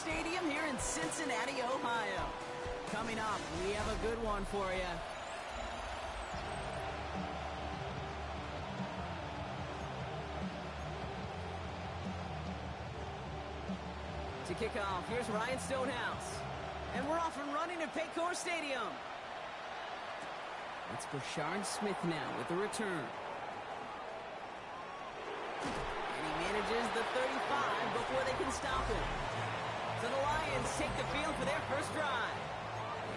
Stadium here in Cincinnati, Ohio. Coming up, we have a good one for you. To kick off, here's Ryan Stonehouse. And we're off and running at Paycor Stadium. It's Brashard Smith now with the return. And he manages the 35 before they can stop him. So the Lions take the field for their first drive.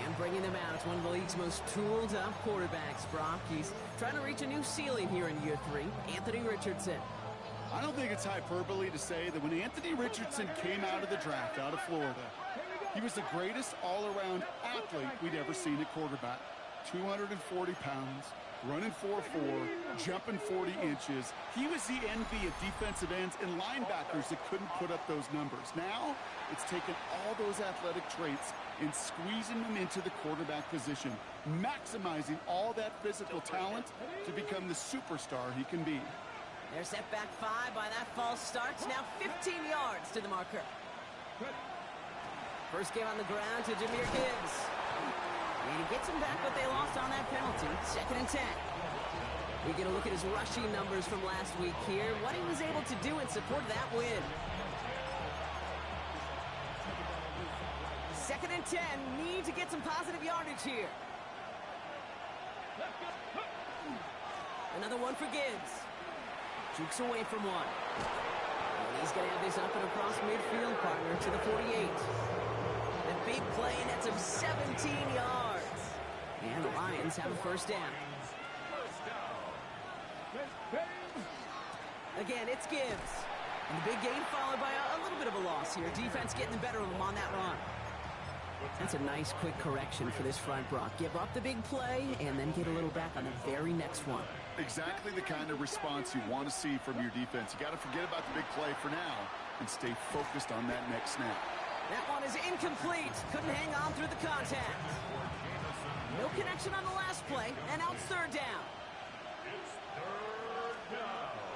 And bringing them out, it's one of the league's most tooled-up quarterbacks, Brock. He's trying to reach a new ceiling here in year 3. Anthony Richardson. I don't think it's hyperbole to say that when Anthony Richardson came out of the draft out of Florida, he was the greatest all-around athlete we'd ever seen at quarterback. 240 pounds, running 4.4, jumping 40 inches. He was the envy of defensive ends and linebackers that couldn't put up those numbers. Now, it's taken all those athletic traits and squeezing them into the quarterback position, maximizing all that physical talent to become the superstar he can be. They're set back 5 by that false start. Now 15 yards to the marker. First game on the ground to Jahmyr Gibbs. And he gets him back, but they lost on that penalty. 2nd and 10. We get a look at his rushing numbers from last week here. What he was able to do in support of that win. 2nd and 10. Need to get some positive yardage here. Another one for Gibbs. Jukes away from one. And he's going to have this up and across midfield, partner, to the 48. A big play, and that's of 17 yards. And the Lions have a first down. Again, it's Gibbs. And the big gain followed by a little bit of a loss here. Defense getting the better of him on that run. That's a nice quick correction for this front, Brock. Give up the big play and then get a little back on the very next one. Exactly the kind of response you want to see from your defense. You got to forget about the big play for now and stay focused on that next snap. That one is incomplete. Couldn't hang on through the contact. No connection on the last play, and out 3rd down.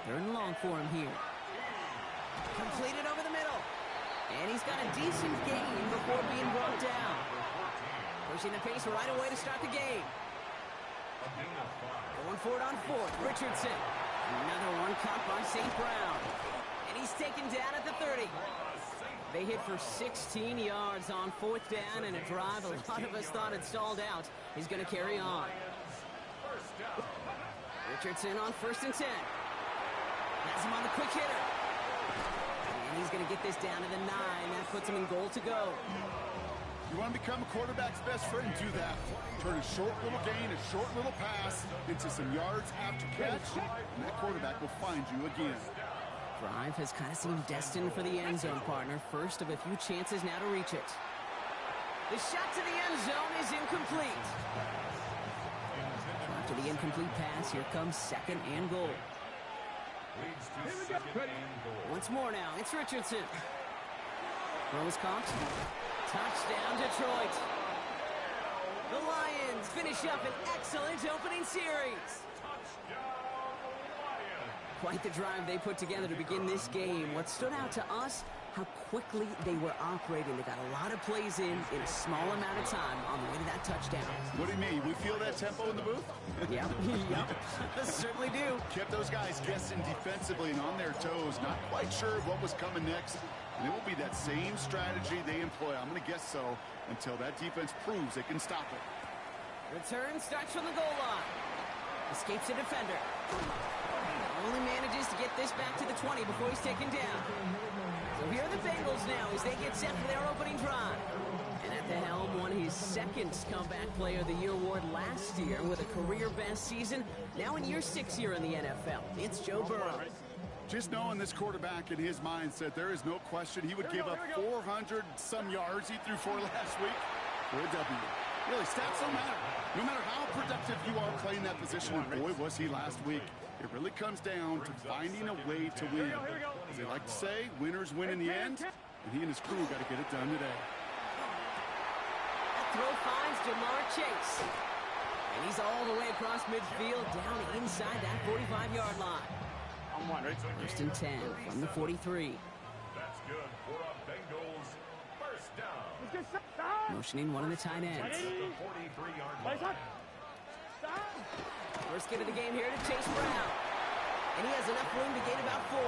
3rd and long for him here. Completed over the middle. And he's got a decent gain before being brought down. Pushing the pace right away to start the game. Going for it on 4th. Richardson. Another one caught by St. Brown. And he's taken down at the 30. They hit for 16 yards on 4th down, and a drive a lot of us thought had stalled out is going to carry on. Richardson on 1st and 10. Has him on the quick hitter. And he's going to get this down to the 9. That puts him in goal to go. You want to become a quarterback's best friend? Do that. Turn a short little gain, a short little pass into some yards after catch, and that quarterback will find you again. Drive has kind of seemed destined for the end zone, partner. First of a few chances now to reach it. The shot to the end zone is incomplete. After the incomplete pass, here comes 2nd and goal. Once more now, it's Richardson. Throw is caught. Touchdown, Detroit. The Lions finish up an excellent opening series. Quite the drive they put together to begin this game. What stood out to us, how quickly they were operating. They got a lot of plays in a small amount of time on the way to that touchdown. What do you mean? We feel that tempo in the booth? Yep, certainly do. Kept those guys guessing defensively and on their toes, not quite sure what was coming next. And it will be that same strategy they employ. I'm going to guess so until that defense proves they can stop it. Return starts from the goal line. Escapes a defender. Only manages to get this back to the 20 before he's taken down. So here are the Bengals now as they get set for their opening drive. And at the helm won his 2nd Comeback Player of the Year award last year with a career-best season. Now in year 6 here in the NFL, it's Joe Burrow. Just knowing this quarterback in his mindset, there is no question he would give up 400-some yards he threw for last week for a W. Really, stats don't matter. No matter how productive you are playing that position, and boy, was he last week. It really comes down to finding a way to win. As they like to say, winners win in the end, and he and his crew got to get it done today. That throw finds Jamar Chase. And he's all the way across midfield, down inside that 45-yard line. 1st and 10 from the 43. That's good for a Bengals Motioning one of the tight ends. First give of the game here to Chase Brown. And he has enough room to gain about 4.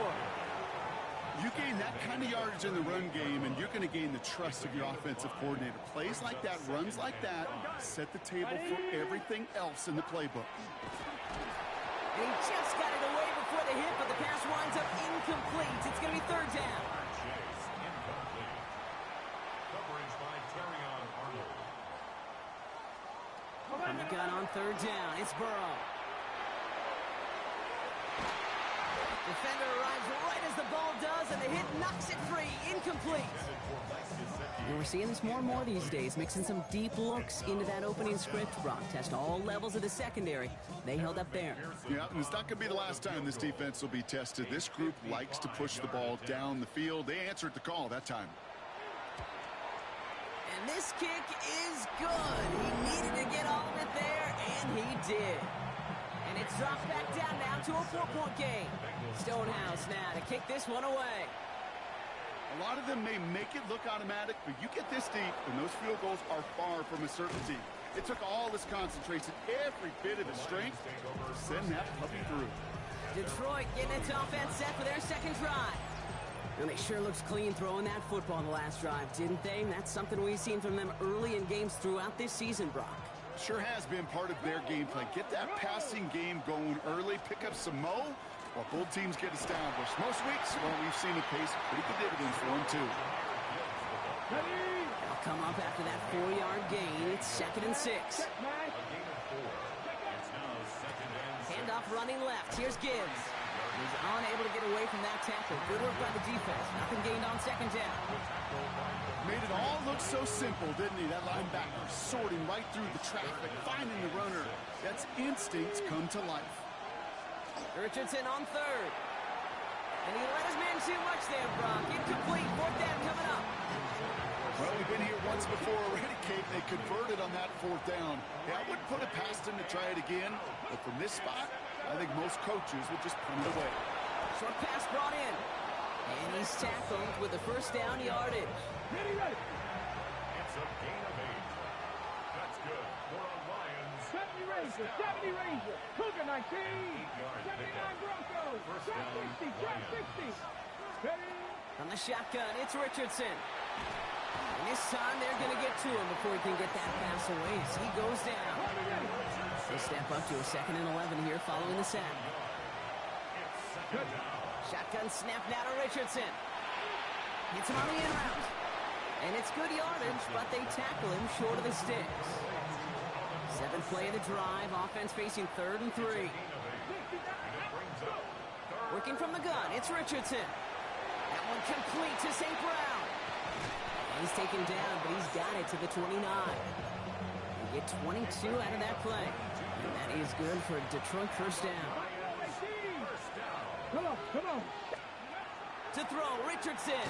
You gain that kind of yardage in the run game, and you're going to gain the trust of your offensive coordinator. Plays like that, runs like that, set the table for everything else in the playbook. And he just got it away before the hit, but the pass winds up incomplete. It's going to be 3rd down. From the gun on 3rd down, it's Burrow. Defender arrives right as the ball does, and the hit knocks it free. Incomplete. And we're seeing this more and more these days, mixing some deep looks into that opening script. Brock test all levels of the secondary. They held up there. Yeah, and it's not going to be the last time this defense will be tested. This group likes to push the ball down the field. They answered the call that time. And this kick is good. He needed to get all of it there, and he did. And it's dropped back down now to a 4-point game. Stonehouse now to kick this one away. A lot of them may make it look automatic, but you get this deep, and those field goals are far from a certainty. It took all his concentration, every bit of his strength, to send that puppy through. Detroit getting its offense set for their second drive. And they sure looks clean throwing that football in the last drive, didn't they? And that's something we've seen from them early in games throughout this season, Brock. Sure has been part of their game plan. Get that passing game going early, pick up some mo, while both teams get established. Most weeks, well, we've seen it pay some pretty good dividends for them, too. They'll come up after that 4-yard gain. It's 2nd and 6. Handoff running left. Here's Gibbs. He's unable to get away from that tackle. Good work by the defense. Nothing gained on 2nd down. Made it all look so simple, didn't he? That linebacker sorting right through the traffic, finding the runner. That's instincts come to life. Richardson on 3rd. And he let his man too much there, Brock. Incomplete. 4th down coming up. Well, we've been here once before already, Kate. They converted on that 4th down. Yeah, I wouldn't put it past him to try it again. But from this spot, I think most coaches would just punt it away. Short pass brought in. And he's tackled with the 1st down yardage. It's a gain of 8. That's good for a Lions. 70 Ranger, Cougar 19, 79 Broncos, drop 60, drop 60. From the shotgun, it's Richardson. And this time they're going to get to him before he can get that pass away as he goes down. They step up to a 2nd and 11 here following the sack. Shotgun snap now to Richardson. Hits him on the in route. And it's good yardage, but they tackle him short of the sticks. 7th play of the drive. Offense facing 3rd and 3. Working from the gun, it's Richardson. That one complete to St. Brown. He's taken down, but he's got it to the 29. They get 22 out of that play. And that is good for a Detroit 1st down. Come on. To throw, Richardson.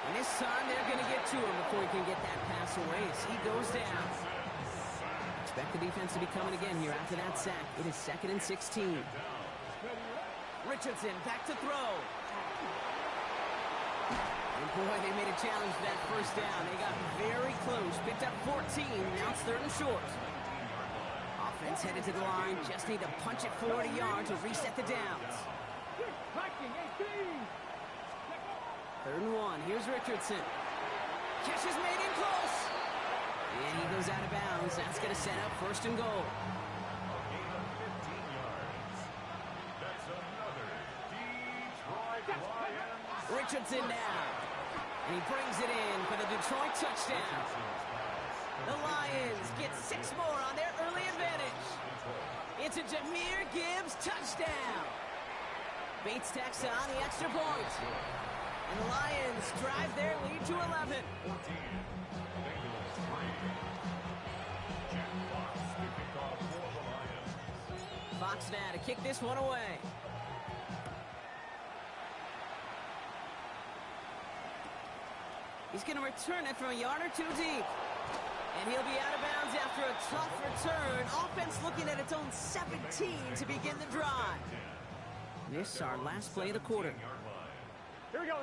And this time they're going to get to him before he can get that pass away as he goes down. Expect the defense to be coming again here after that sack. It is 2nd and 16. Richardson back to throw. And boy, they made a challenge for that 1st down. They got very close. Picked up 14. Now it's 3rd and short. Offense headed to the line. Just need to punch it 40 yards to reset the downs. 3rd and 1. Here's Richardson. Catch is made in close. And he goes out of bounds. That's going to set up 1st and goal. Richardson now. And he brings it in for the Detroit touchdown. The Lions get 6 more on their early advantage. It's a Jahmyr Gibbs touchdown. Bates tacks on the extra point. And the Lions drive their lead to 11. Fox now to kick this one away. He's going to return it from a yard or 2 deep. And he'll be out of bounds after a tough return. Offense looking at its own 17 to begin the drive. This is our last play of the quarter. Here we go.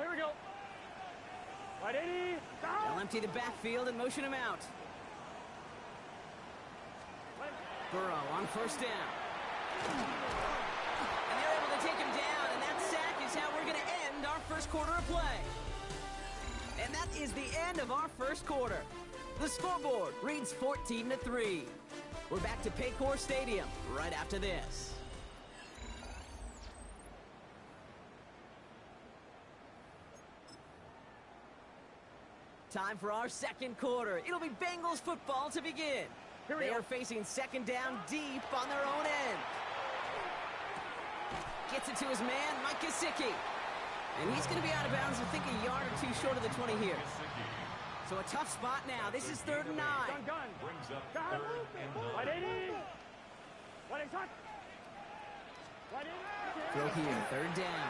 Right 80. They'll empty the backfield and motion him out. Burrow on first down. And they're able to take him down, and that sack is how we're going to end our first quarter of play. And that is the end of our first quarter. The scoreboard reads 14-3. We're back to Paycor Stadium right after this. Time for our second quarter. It'll be Bengals football to begin. They are facing second down deep on their own end. Gets it to his man, Mike Gesicki. And he's going to be out of bounds, I think, a yard or two short of the 20 here. So a tough spot now. This is 3rd and 9. Gun. Brings up 3rd and 9. Right 80. Right 80. Right 80. Throw here, 3rd down.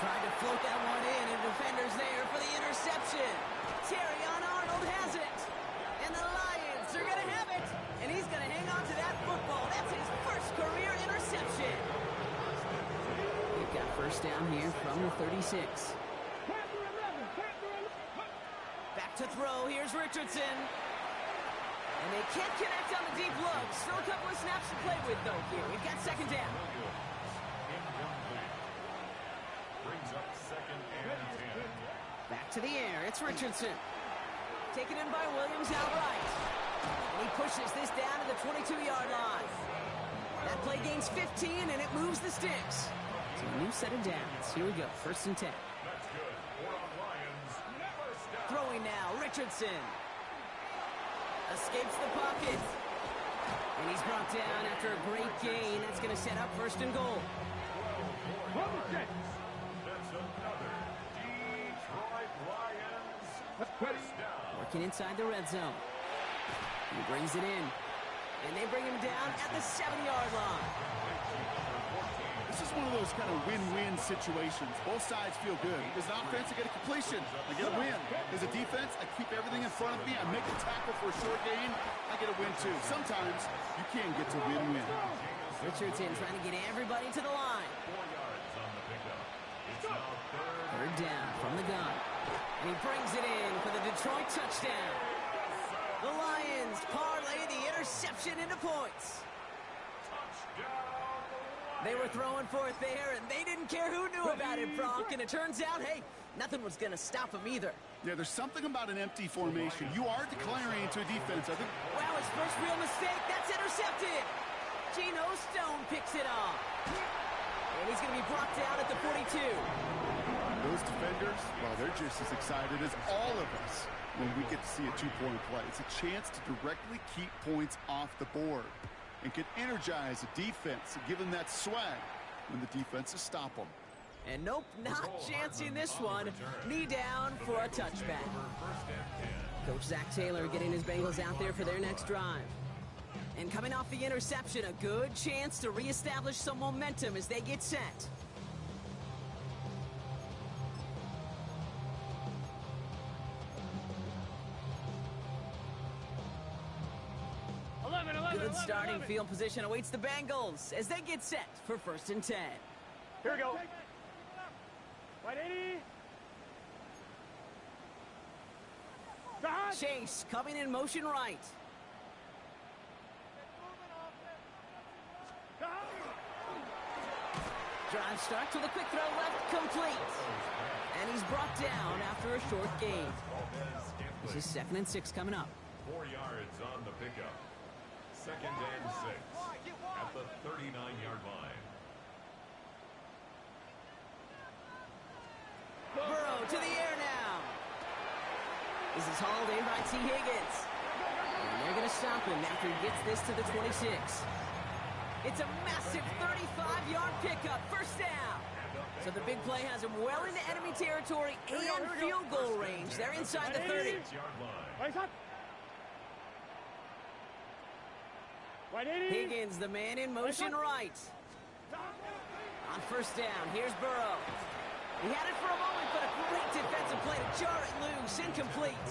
Tried to float that one in, and defender's there for the interception. Terrion Arnold has it. And the Lions are going to have it. And he's going to hang on to that football. That's his first career interception. We've got first down here from the 36. Back to throw. Here's Richardson. And they can't connect on the deep look. Still a couple of snaps to play with, though, here. We've got second down. Brings up 2nd and 10. Back to the air. It's Richardson. Taken in by Williams outright. And he pushes this down to the 22-yard line. That play gains 15, and it moves the sticks. So a new set of downs. Here we go. 1st and 10. That's good. 4 on Lions. First down. Throwing now. Richardson. Escapes the pocket. And he's brought down after a great gain. That's going to set up 1st and goal. That's another Detroit Lions first down. Working inside the red zone. He brings it in. And they bring him down at the 7-yard line. This is one of those kind of win-win situations. Both sides feel good. As an offense, I get a completion. I get a win. As a defense, I keep everything in front of me. I make a tackle for a short gain. I get a win, too. Sometimes you can't get to win-win. Richardson trying to get everybody to the line. 4 yards on the pickup. It's now 3rd 3rd down from the gun. And he brings it in for the Detroit touchdown. The Lions parlay the interception into points. They were throwing for it there, and they didn't care who knew about it, Brock. And it turns out, hey, nothing was going to stop him either. Yeah, there's something about an empty formation. You are declaring to a defense. I think. Wow, his first real mistake. That's intercepted. Geno Stone picks it off. And he's going to be brought down at the 42. Those defenders, well, they're just as excited as all of us when we get to see a two-point play. It's a chance to directly keep points off the board and can energize a defense and give them that swag when the defenses stop them. And nope, not chancing this one. Knee down for a touchback. Coach Zach Taylor getting his Bengals out there for their next drive. And coming off the interception, a good chance to reestablish some momentum as they get set. Good starting field position awaits the Bengals as they get set for 1st and 10. Here we go. Right 80. Chase coming in motion right. Drive starts with a quick throw left, complete. And he's brought down after a short gain. This is 2nd and 6 coming up. 4 yards on the pickup. 2nd and 6 at the 39-yard line. Burrow to the air now. This is hauled in by T. Higgins. And they're going to stop him after he gets this to the 26. It's a massive 35-yard pickup, 1st down. So the big play has him well into enemy territory and field goal range. They're inside the 30. 6-yard line. Right up. Right 80. Higgins, the man in motion right. On 1st down, here's Burrow. He had it for a moment, but a great defensive play to jar it loose. Incomplete.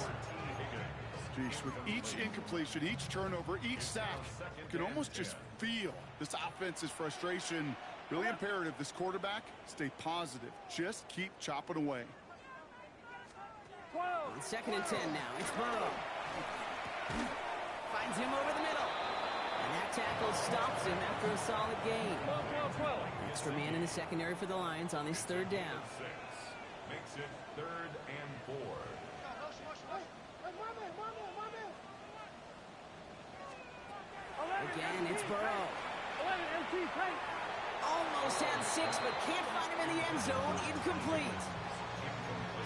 Sheesh, with each incompletion, each turnover, each sack, you can almost just feel this offense's frustration. Really imperative this quarterback stay positive. Just keep chopping away. On 2nd and 10 now. It's Burrow. Finds him over the middle. And that tackle stops him after a solid gain. Extra man in the secondary for the Lions on this 3rd down. Makes it 3rd and 4. Again, it's Burrow. Almost had 6, but can't find him in the end zone. Incomplete.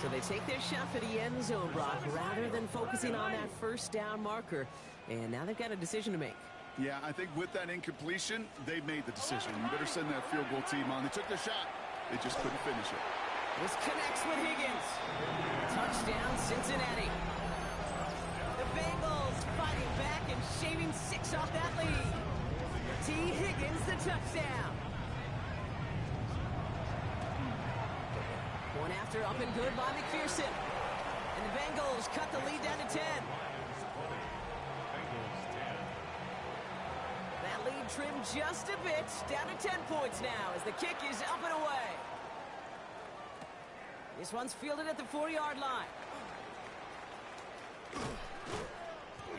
So they take their shot for the end zone, Brock, rather than focusing on that 1st down marker. And now they've got a decision to make. Yeah, I think with that incompletion, they made the decision. You better send that field goal team on. They took their shot. They just couldn't finish it. This connects with Higgins. Touchdown, Cincinnati. The Bengals fighting back and shaving 6 off that lead. T. Higgins, the touchdown. One after, up and good by McPherson. And the Bengals cut the lead down to 10. That lead trimmed just a bit, down to 10 points now as the kick is up and away. This one's fielded at the 4-yard line.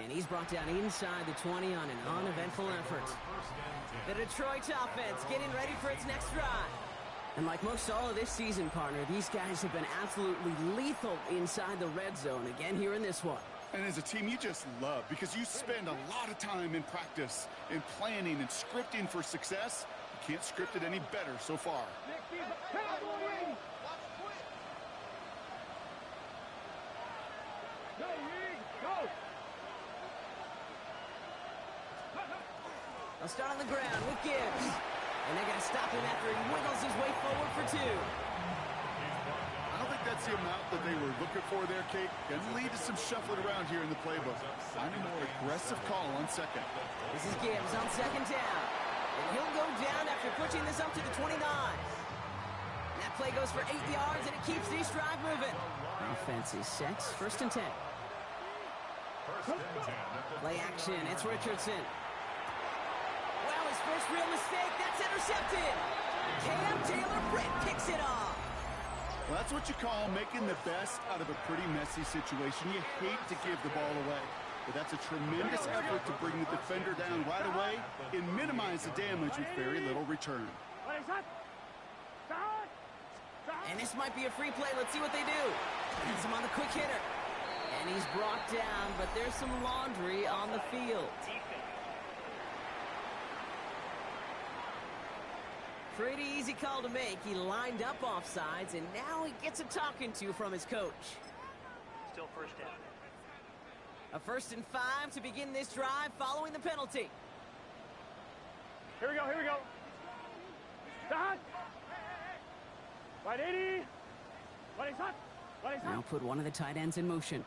And he's brought down inside the 20 on an uneventful effort. The Detroit offense getting ready for its next drive. And like most all of this season, partner, these guys have been absolutely lethal inside the red zone again here in this one. And as a team, you just love because you spend a lot of time in practice, in planning and scripting for success. You can't script it any better so far. They'll start on the ground with Gibbs. And they're going to stop him after he wiggles his way forward for 2. I don't think that's the amount that they were looking for there, Kate. Going to lead to some shuffling around here in the playbook. Find a more aggressive call on 2nd. This is Gibbs on 2nd down. And he'll go down after pushing this up to the 29. And that play goes for 8 yards, and it keeps this drive moving. Offense is set. 1st and 10. Play action. It's Richardson. Well, his first real mistake. That's intercepted. Cam Taylor-Britt picks it off. Well, that's what you call making the best out of a pretty messy situation. You hate to give the ball away. But that's a tremendous effort to bring the defender down right away and minimize the damage with very little return. And this might be a free play. Let's see what they do. Gets him on the quick hitter. And he's brought down, but there's some laundry on the field. Pretty easy call to make. He lined up offsides, and now he gets a talking to from his coach. Still 1st down. A 1st and 5 to begin this drive following the penalty. Here we go, here we go. Start. Right 80. Right shot. Right shot. Now put one of the tight ends in motion.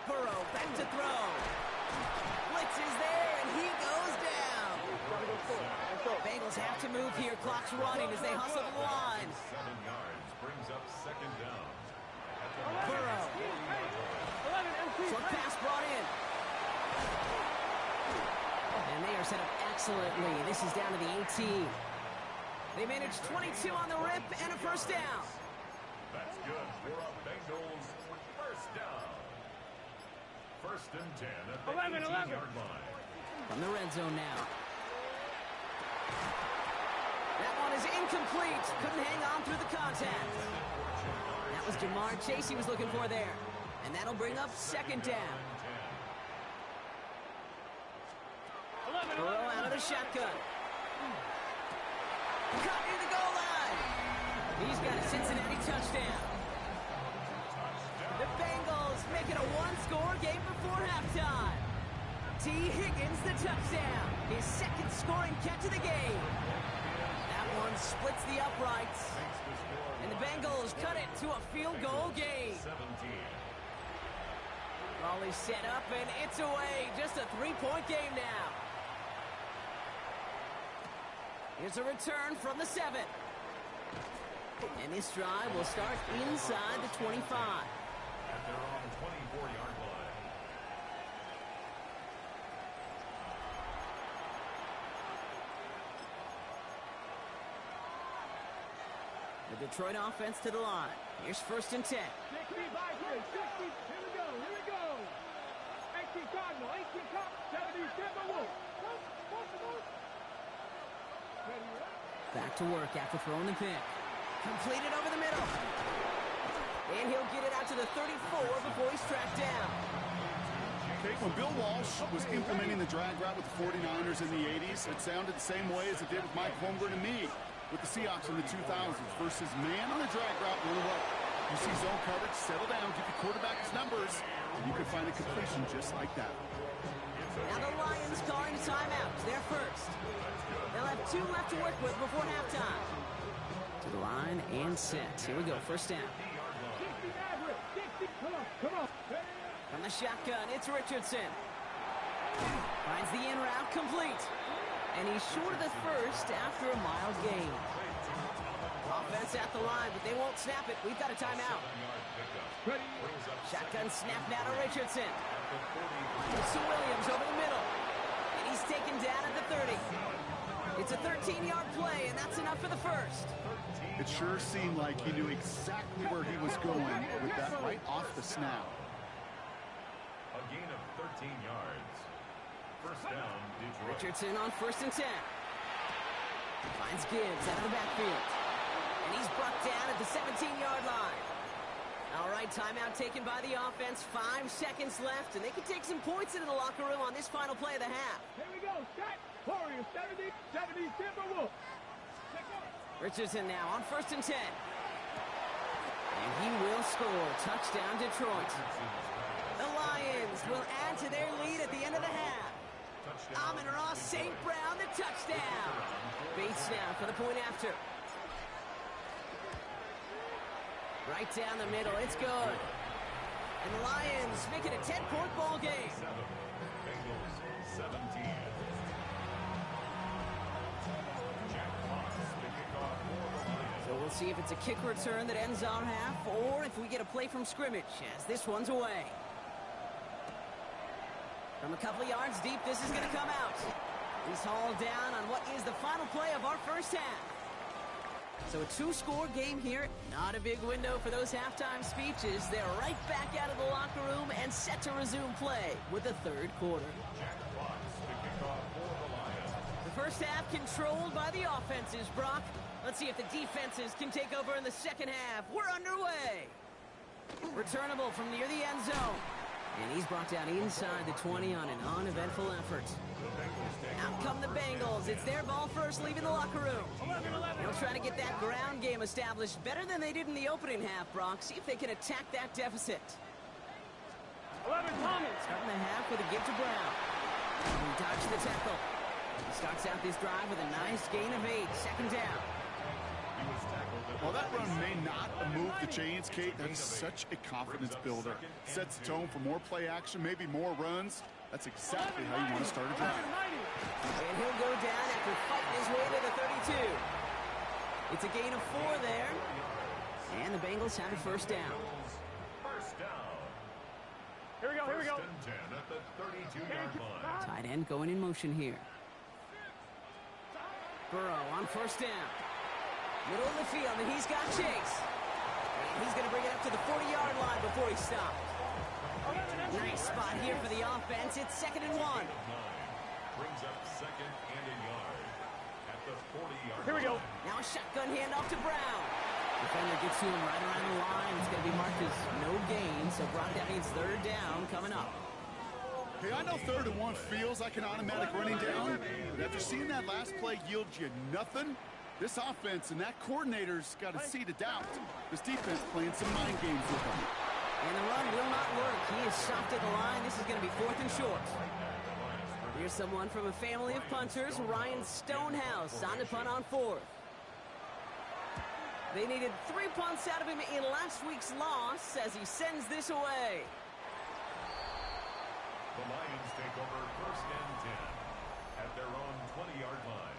Burrow back to throw. Blitz is there, and he goes down. Bengals have to move here. Clock's running as they hustle the line. 7 yards brings up 2nd down. Burrow. Short pass brought in. And they are set up excellently. This is down to the 18. They managed 22 on the rip and a 1st down. That's good for a Bengals 1st down. 1st and 10 at the 18-yard line. From the red zone now. That one is incomplete. Couldn't hang on through the contact. That was Jamar Chase he was looking for there. And that'll bring up 2nd down. Burrow out of the shotgun. Cut near the goal line. He's got a Cincinnati touchdown. The Bengals make it a 1-score game before halftime. T. Higgins the touchdown. His 2nd scoring catch of the game. That one splits the uprights. And the Bengals cut it to a field goal game. 17. Raleigh set up and it's away. Just a 3-point game now. Here's a return from the 7. And this drive will start inside the 25. at their own 24-yard line. The Detroit offense to the line. Here's 1st and 10. 60 by 60. Here we go. Here we go. 18 Cardinal. 18 Cardinal. 70 Timberwolves. Back to work after throwing the pick. Completed over the middle. And he'll get it out to the 34 before he's tracked down. Okay, when Bill Walsh was implementing the drag route with the 49ers in the 80s, it sounded the same way as it did with Mike Holmgren and me with the Seahawks in the 2000s. Versus man on the drag route, run away. You see zone coverage, settle down, give your quarterback his numbers, and you can find a completion just like that. Now the Lions calling a timeout. They're first. They'll have 2 left to work with before halftime. To the line and set. Here we go, 1st down. 60 Maverick. 60. Come on. From the shotgun, it's Richardson. Finds the in route complete. And he's short of the first after a mild gain. Offense at the line, but they won't snap it. We've got a timeout. Shotgun snap now to Richardson. It's to Williams over the middle. And he's taken down at the 30. It's a 13-yard play, and that's enough for the first. It sure seemed like he knew exactly where he was going with that right off the snap. A gain of 13 yards. 1st down, Detroit. Richardson on 1st and 10. Finds Gibbs out of the backfield. And he's brought down at the 17-yard line. All right, timeout taken by the offense. 5 seconds left, and they can take some points into the locker room on this final play of the half. Here we go. Set. Warriors. 70 Timberwolves. Richardson now on 1st and 10. And he will score. Touchdown, Detroit. The Lions will add to their lead at the end of the half. Amon-Ra St. Brown, the touchdown. Bates now for the point after. Right down the middle, it's good. And the Lions make it a 10-point ball game. Bengals 17. Jack Moss, the kickoff for the Lions. So we'll see if it's a kick return that ends our half, or if we get a play from scrimmage, as this one's away. From a couple of yards deep, this is going to come out. He's hauled down on what is the final play of our first half. So a 2-score game here. Not a big window for those halftime speeches. They're right back out of the locker room and set to resume play with the 3rd quarter. Jack Fox, the kickoff for the Lions. The first half controlled by the offenses, Brock. Let's see if the defenses can take over in the second half. We're underway. Returnable from near the end zone. And he's brought down inside the 20 on an uneventful effort. Out come the Bengals. It's their ball first, leaving the locker room. They'll try to get that ground game established better than they did in the opening half, Brock. See if they can attack that deficit. 11 Thomas. Starting the half with a give to Brown. And he dodged the tackle. He starts out this drive with a nice gain of 8. 2nd down. While that run may not move the chains, Kate, that's such a confidence builder. Sets the tone for more play action, maybe more runs. That's exactly how you want to start a drive. And he'll go down after fighting his way to the 32. It's a gain of 4 there. And the Bengals have a 1st down. First down. Here we go. Here we go. 1st and 10 at the 32-yard line. Tight end going in motion here. Burrow on 1st down. Middle of the field, and he's got Chase. And he's going to bring it up to the 40-yard line before he stopped. Nice spot here for the offense. It's 2nd and 1. Brings up 2nd and a yard at the 40-yard line. Here we go. Now a shotgun handoff to Brown. Defender gets to him right around the line. It's going to be marked as no gain, so Brock, that means 3rd down coming up. Hey, I know 3rd and 1 feels like an automatic running down, but after seeing that last play yield you nothing, this offense and that coordinator's got a seed of doubt. This defense playing some mind games with them. And the run will not work. He is stopped at the line. This is going to be 4th and short. Here's someone from a family of punters, Ryan Stonehouse, on to punt on 4th. They needed 3 punts out of him in last week's loss as he sends this away. The Lions take over 1st and 10 at their own 20-yard line.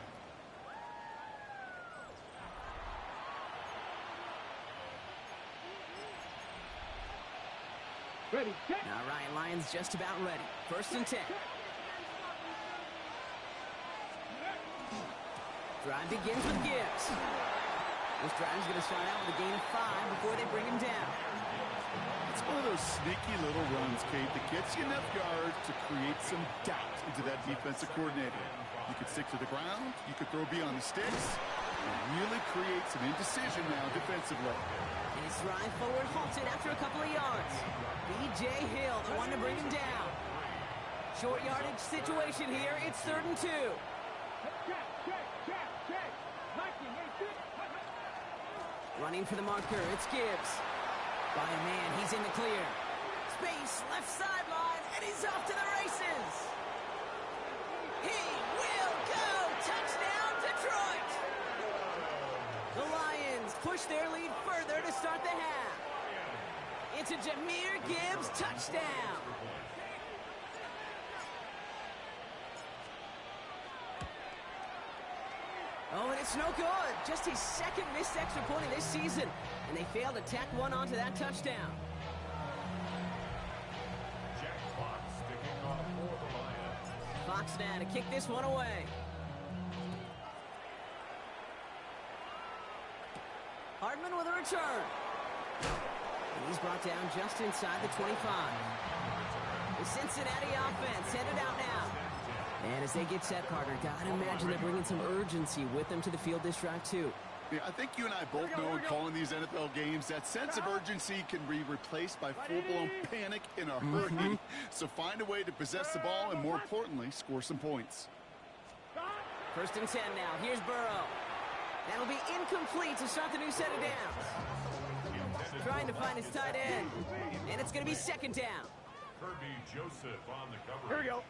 Ready, check. All right, Lions just about ready. 1st and 10. Drive begins with Gibbs. This drive is going to start out with a gain of 5 before they bring him down. It's one of those sneaky little runs, Kate, that gets you enough yards to create some doubt into that defensive coordinator. You could stick to the ground, you could throw beyond the sticks, and really create some indecision now defensively. And his drive forward halted after a couple of yards. B.J. Hill, the one to bring him down. Short yardage situation here. It's 3rd and 2. Check. Liking, Running for the marker, it's Gibbs. By a man, he's in the clear. Space, left sideline, and he's off to the races. He will go! Touchdown, Detroit! The Lions push their lead further to start the half. It's a Jahmyr Gibbs touchdown. Oh, and it's no good. Just his 2nd missed extra point of this season. And they failed to tack one onto that touchdown. Jack Fox sticking off for the Lions. Fox now to kick this one away. Hardman with a return. And he's brought down just inside the 25. The Cincinnati offense headed out now. And as they get set, Carter, gotta imagine they're bringing some urgency with them to the field this drive, too. Yeah, I think you and I both know in calling these NFL games that sense of urgency can be replaced by full-blown panic in a hurry. So find a way to possess the ball and, more importantly, score some points. 1st and 10 now. Here's Burrow. That'll be incomplete to start the new set of downs. Trying to find his tight end. And it's going to be 2nd down. Kirby Joseph on the cover. Here we go.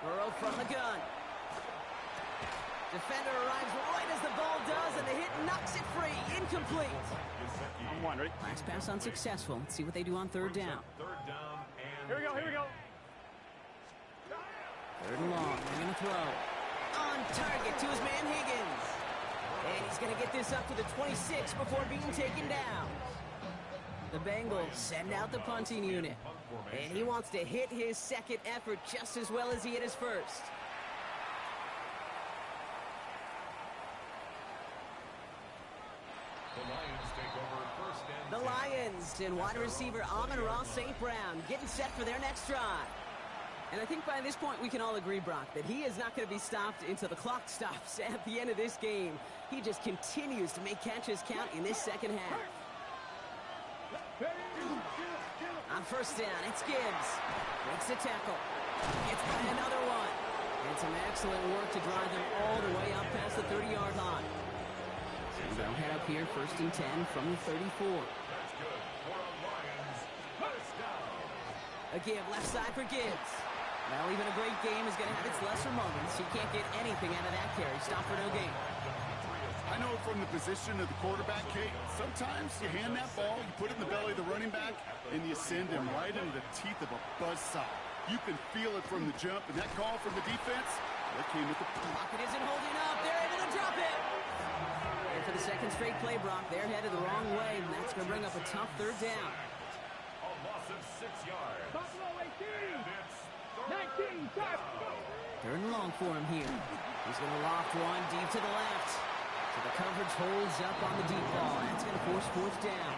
Burrow from the gun. Defender arrives right as the ball does, and the hit knocks it free. Incomplete. I'm one, ready? Last pass unsuccessful. Let's see what they do on 3rd down. 3rd down and Here we go. 3rd and long. They're going to throw. On target to his man Higgins. And he's going to get this up to the 26 before being taken down. The Bengals send out the punting unit. And he wants to hit his 2nd effort just as well as he hit his 1st. the Lions take over 1st and The 10. Lions and wide receiver Amon-Ra St. Brown getting set for their next drive. And I think by this point we can all agree, Brock, that he is not going to be stopped until the clock stops at the end of this game. He just continues to make catches count in this 2nd half. On 1st down, it's Gibbs. Breaks the tackle. Gets by another one. And some excellent work to drive them all the way up past the 30-yard line. So they'll head up here, 1st and 10 from the 34. That's good for the Lions. 1st down. A give left side for Gibbs. Well, even a great game is going to have its lesser moments. He can't get anything out of that carry. Stop for no gain. I know from the position of the quarterback, Kate, sometimes you hand that ball, you put it in the belly of the running back, and you send him right into the teeth of a buzzsaw. You can feel it from the jump, and that call from the defense, that came with the Pocket isn't holding up. They're able to drop it. And for the 2nd straight play, Brock, they're headed the wrong way, and that's going to bring up a tough 3rd down. A loss of 6 yards. Buffalo 18. And it's 19, time. 3rd and long for him here. He's going to loft one deep to the left. So the coverage holds up on the deep ball. That's going to force 4th down.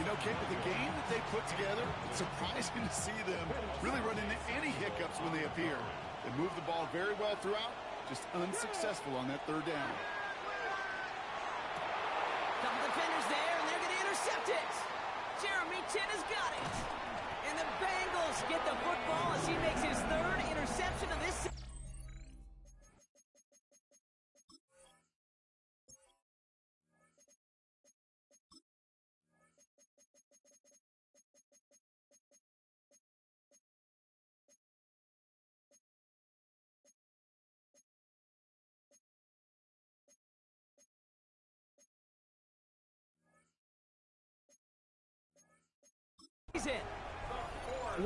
You know, Kate, with the game that they put together, it's surprising to see them really run into any hiccups when they appear. They move the ball very well throughout, just unsuccessful on that 3rd down. Couple defenders there, and they're going to intercept it. Jeremy Chin has got it. And the Bengals get the football as he makes his 3rd interception of this season.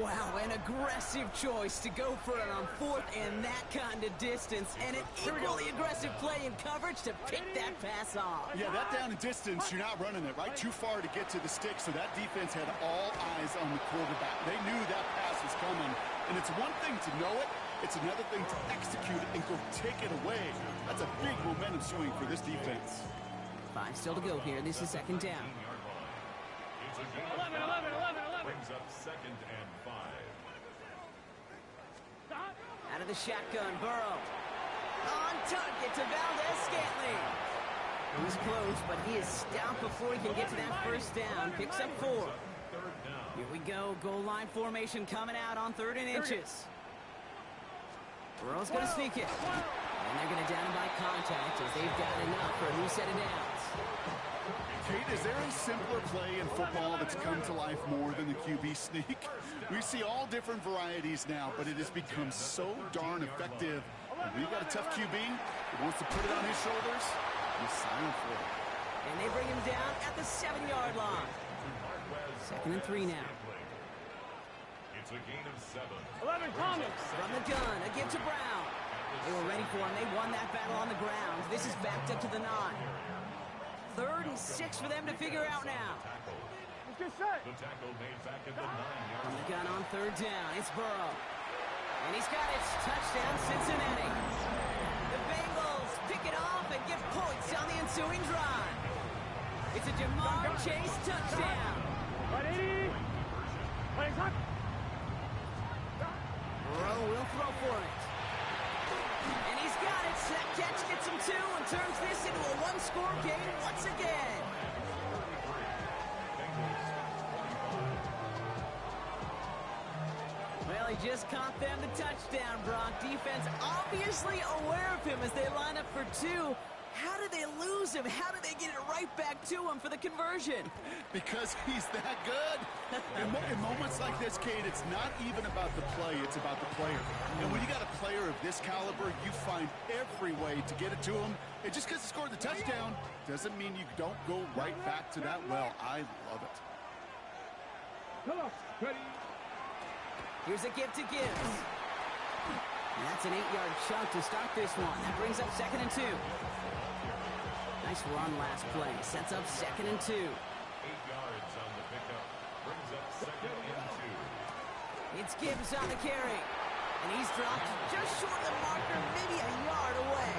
Wow, an aggressive choice to go for it on 4th and that kind of distance, and an equally aggressive play in coverage to pick that pass off. Yeah, that down and distance, you're not running it, right? Too far to get to the stick, so that defense had all eyes on the quarterback. They knew that pass was coming, and it's one thing to know it, it's another thing to execute it and go take it away. That's a big momentum swing for this defense. 5 still to go here. This is 2nd down. It's a gain 11. brings up 2nd and 5. Out of the shotgun, Burrow. On target to Valdez-Scantling. It was close, but he is stopped before he can get to that 1st down. Picks up 4. 3rd down. Here we go. Goal line formation coming out on 3rd and inches. Burrow's going to sneak it. And they're going to down him by contact as they've got enough for a new set of downs. Kate, is there a simpler play in football that's come to life more than the QB sneak? We see all different varieties now, but it has become so darn effective. When you got a tough QB who wants to put it on his shoulders, you sign for it. And they bring him down at the 7-yard line. 2nd and 3 now. It's a gain of 7. 11 Thomas. From the gun, a give to Brown. They were ready for him. They won that battle on the ground. This is backed up to the 9. 3rd and 6 for them to figure out now. It's just set. The tackle made back at the 9-yard From the gun on 3rd down, it's Burrow. And he's got it. Touchdown, Cincinnati. The Bengals pick it off and give points on the ensuing drive. It's a Jamar Chase touchdown. Ready? Playing hot. Burrow will throw for it. And he's got it. That catch gets him 2 and turns this into a 1-score game once again. Well, he just caught them the touchdown, Brock. Defense obviously aware of him as they line up for 2. How did they lose him? How did they get it right back to him for the conversion? Because he's that good. In moments like this, Kate, it's not even about the play, it's about the player. And when you got a player of this caliber, you find every way to get it to him. And just because he scored the touchdown doesn't mean you don't go right back to that well. I love it. Hello. Ready? Here's a give to Gibbs. And that's an 8-yard chunk to start this one. That brings up 2nd and 2. Nice run last play. Sets up 2nd and 2. 8 yards on the pickup. Brings up 2nd and 2. It's Gibbs on the carry. And he's dropped just short of the marker, maybe a yard away.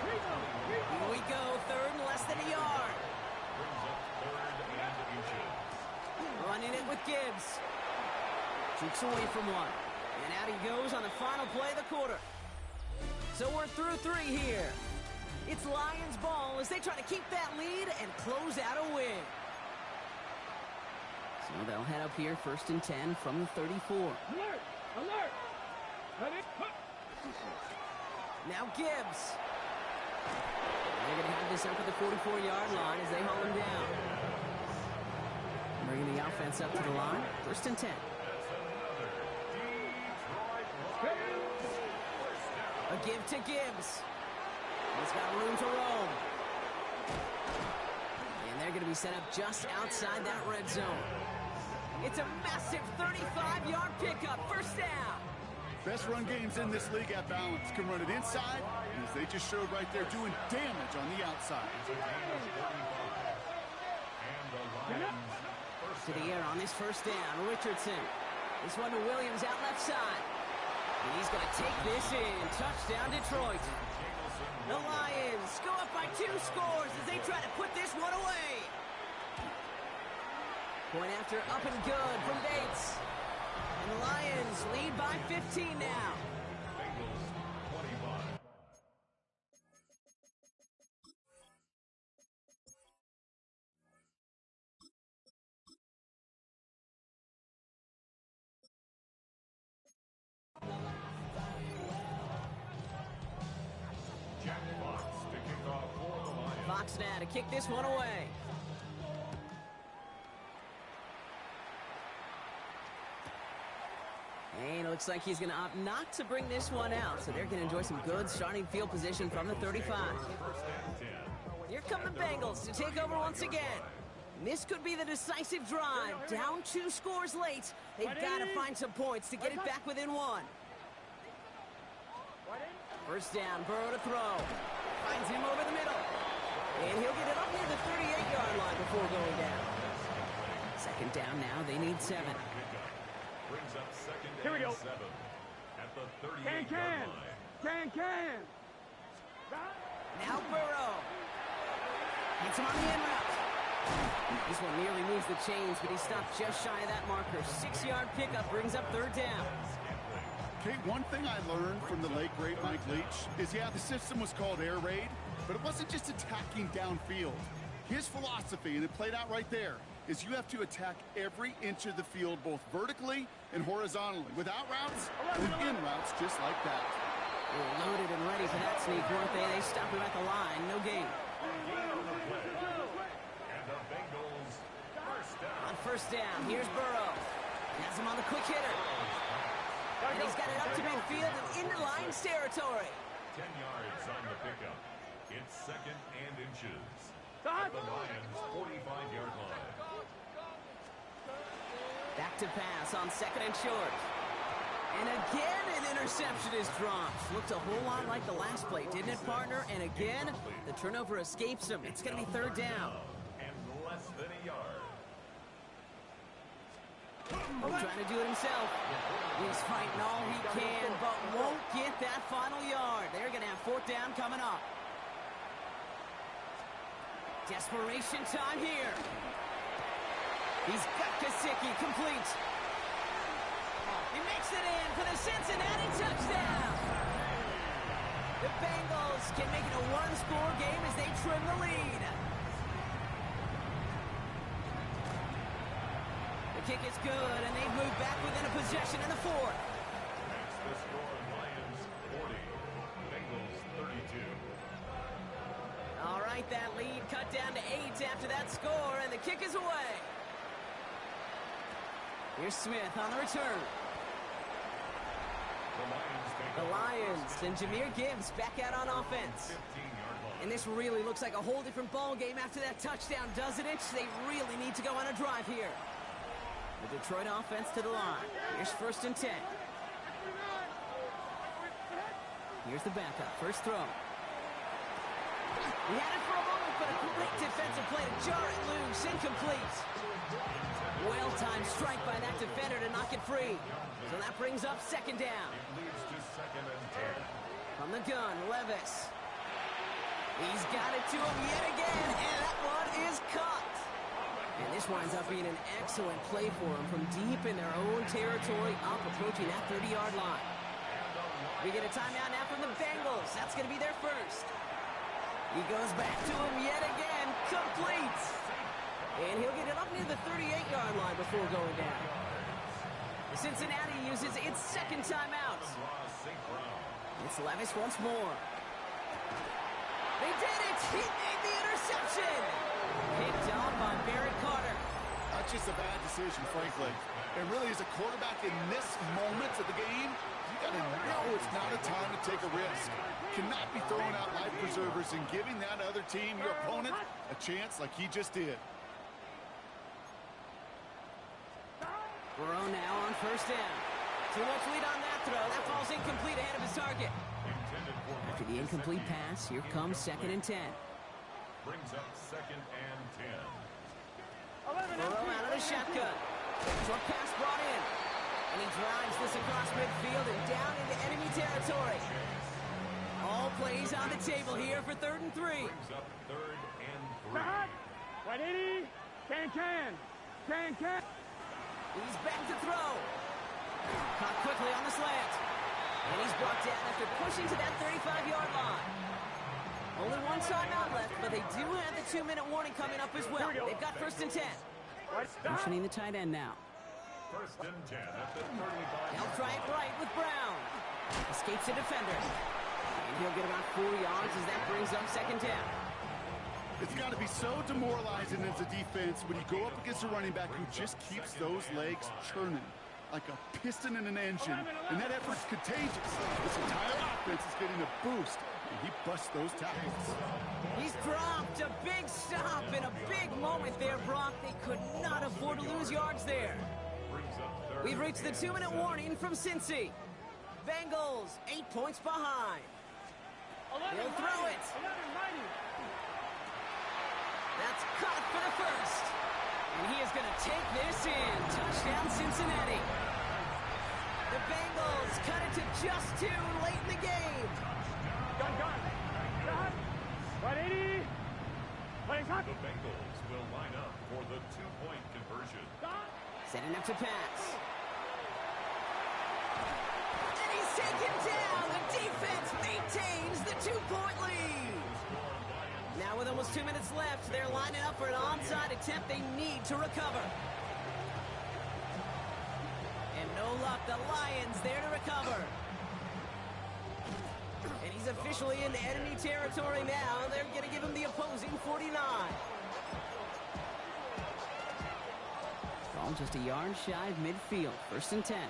Here we go. 3rd and less than a yard. Brings up 3rd and inches. Running it with Gibbs. Cheeks away from one. And out he goes on the final play of the quarter. So we're through 3 here. It's Lions ball as they try to keep that lead and close out a win. So they'll head up here 1st and 10 from the 34. Alert! Alert! Ready? Now Gibbs. They're going to have this up at the 44-yard line as they haul him down. Bringing the offense up to the line. 1st and 10. A give to Gibbs. He's got room to roam. And they're going to be set up just outside that red zone. It's a massive 35-yard pickup. 1st down. Best run games in this league at balance. Can run it inside, as they just showed right there, doing damage on the outside. To the air on this 1st down. Richardson. This one to Williams out left side. And he's going to take this in. Touchdown, Detroit. The Lions go up by 2 scores as they try to put this one away. Point after up and good from Bates. And the Lions lead by 15 now. Bengals 25. Jack Fox to kick off for the Lions. Fox now to kick this one away. And it looks like he's going to opt not to bring this one out, so they're going to enjoy some good starting field position from the 35. First and 10. Here come the Bengals to take over once again. This could be the decisive drive. Down 2 scores late. They've got to find some points to get it back within 1. First down, Burrow to throw. Finds him over the middle. And he'll get it up near the 38-yard line before going down. Second down now, they need 7. Brings up second Here we and go. 7 at the 38-yard line. Can. Now Burrow. Hits him on the in route. This one nearly moves the chains, but he stopped just shy of that marker. 6-yard pickup brings up third down. Okay, one thing I learned from the late, great Mike Leach is, yeah, the system was called air raid, but it wasn't just attacking downfield. His philosophy, and it played out right there, is you have to attack every inch of the field, both vertically and horizontally, without routes and in routes just like that. They were loaded and ready for that sneak, weren't they? They stopped him at the line. No gain. And the Bengals first down. On first down, here's Burrow. Has him on the quick hitter. And he's got it up to midfield and into Lions territory. 10 yards on the pickup. It's second and inches. At the Lions' 45-yard line. Back to pass on second and short. And again, an interception is dropped. Looked a whole lot like the last play, didn't it, partner? And again, the turnover escapes him. It's going to be third down. And less than a yard. Trying to do it himself. He's fighting all he can, but won't get that final yard. They're going to have fourth down coming up. Desperation time here. He's got Gesicki complete. He makes it in for the Cincinnati touchdown. The Bengals can make it a one-score game as they trim the lead. The kick is good, and they've moved back within a possession in the fourth. Makes the score Lions 40, Bengals 32. All right, that lead cut down to 8 after that score, and the kick is away. Here's Smith on the return. The Lions and Jahmyr Gibbs back out on offense. 15-yard line. And this really looks like a whole different ball game after that touchdown, doesn't it? They really need to go on a drive here. The Detroit offense to the line. Here's first and 10. Here's the backup. First throw. He had it for a moment, but a great defensive play to jar it loose. Incomplete. Well-timed strike by that defender to knock it free. So that brings up second down. It leads to second and 10. From the gun, Levis. He's got it to him yet again, and that one is caught. And this winds up being an excellent play for him from deep in their own territory, up approaching that 30-yard line. We get a timeout now from the Bengals. That's going to be their first. He goes back to him yet again, complete. And he'll get it up near the 38-yard line before going down. Cincinnati uses its second timeout. It's Levis once more. They did it! He made the interception! Picked off by Barrett Carter. That's just a bad decision, frankly. And really, as a quarterback in this moment of the game, you got to know it's not a time to take a risk. Cannot be throwing out life preservers and giving that other team, your opponent, a chance like he just did. Burrow now on first down. Too much lead on that throw. That falls incomplete ahead of his target. After the incomplete pass, here comes second and 10. Brings up second and 10. Burrow out of the shotgun. Short pass brought in. And he drives this across midfield and down into enemy territory. All plays on the table here for third and 3. Brings up third and 3. Can. He's back to throw. Caught quickly on the slant. And he's brought down after pushing to that 35-yard line. Only one timeout left, but they do have the 2-minute warning coming up as well. They've got first and 10. Motioning the tight end now. First and 10 at the 35. They'll try it right with Brown. Escapes the defender. And he'll get about 4 yards as that brings up second down. It's got to be so demoralizing as a defense when you go up against a running back who just keeps those legs churning like a piston in an engine. And that effort's contagious. This entire offense is getting a boost, and he busts those tackles. He's dropped a big stop in a big moment. point there, Brock. They could not afford to lose yards there. We've reached the 2-minute warning from Cincy. Bengals, 8 points behind. He'll throw it. That's caught for the first. And he is going to take this in. Touchdown, Cincinnati. The Bengals cut it to just 2 late in the game. Gun. 180. The Bengals will line up for the 2-point conversion. Setting up to pass. And he's taken down. The defense maintains the 2-point lead. Now with almost 2 minutes left, they're lining up for an onside attempt they need to recover. And no luck, the Lions there to recover. And he's officially in enemy territory now. They're going to give him the opposing 49. Ball just a yard shy of midfield. 1st and 10.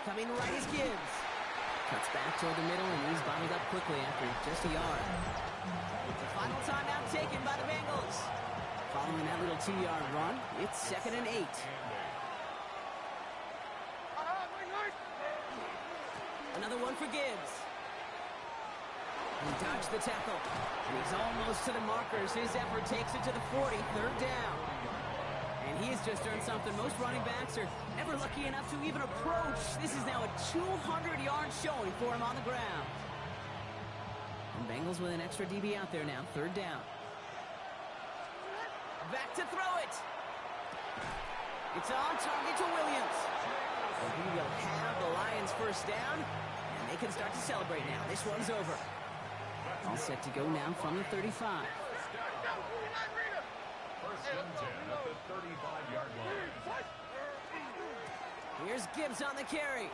Coming right is Gibbs. Cuts back toward the middle, and he's bottled up quickly after just a yard. The final timeout taken by the Bengals. Following that little 2-yard run, it's 2nd and 8. Another one for Gibbs. He dodged the tackle. And he's almost to the markers. His effort takes it to the 40, 3rd down. And he has just earned something most running backs are never lucky enough to even approach. This is now a 200-yard showing for him on the ground. And Bengals with an extra DB out there now, 3rd down. Back to throw it. It's on target to Williams. And he will have the Lions 1st down, and they can start to celebrate now. This one's over. All set to go now from the 35. 1st and 10 at the 35-yard line. Here's Gibbs on the carry.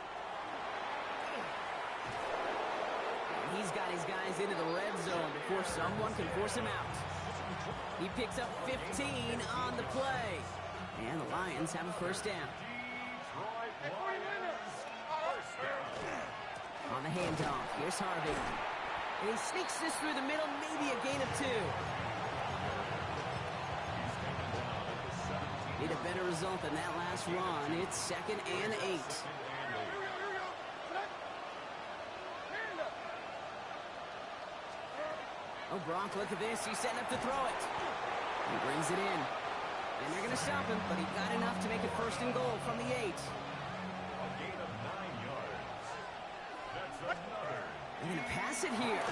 And he's got his guys into the red zone before someone can force him out. He picks up 15 on the play. And the Lions have a 1st down. On the handoff, here's Harvey. And he sneaks this through the middle, maybe a gain of 2. Need a better result than that last run. It's 2nd and 8. Oh, Brock, look at this. He's setting up to throw it. He brings it in. And they're going to stop him, but he got enough to make it 1st and goal from the 8. A gain of 9 yards. That's another. They're going to pass it here.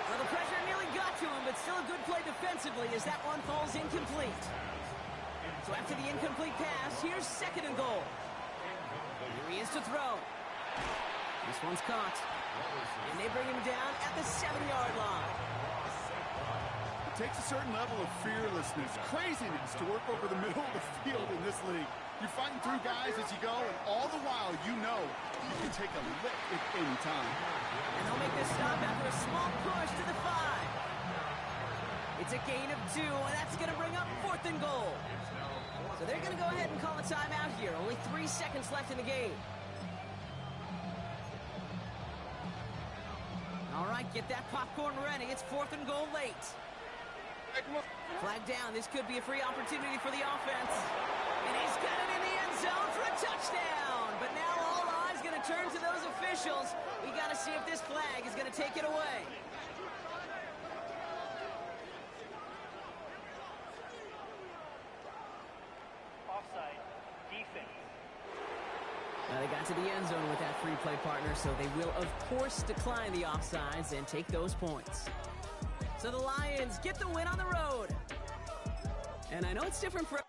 Well, the pressure nearly got to him, but still a good play defensively as that one falls incomplete. So after the incomplete pass, here's 2nd and goal. Here he is to throw. This one's caught. And they bring him down at the 7-yard line. It takes a certain level of fearlessness, craziness to work over the middle of the field in this league. You're fighting through guys as you go, and all the while you know you can take a lick at any time. And they'll make this stop after a small push to the 5. It's a gain of 2, and that's going to bring up 4th and goal. So they're going to go ahead and call a timeout here. Only 3 seconds left in the game. All right, get that popcorn ready. It's 4th and goal late. Flag down. This could be a free opportunity for the offense. And he's got it in the end zone for a touchdown. But now all eyes going to turn to those officials. We got to see if this flag is going to take it away. Offside. Defense. Now they got to the end zone with that free play partner, so they will, of course, decline the offsides and take those points. So the Lions get the win on the road. And I know it's different for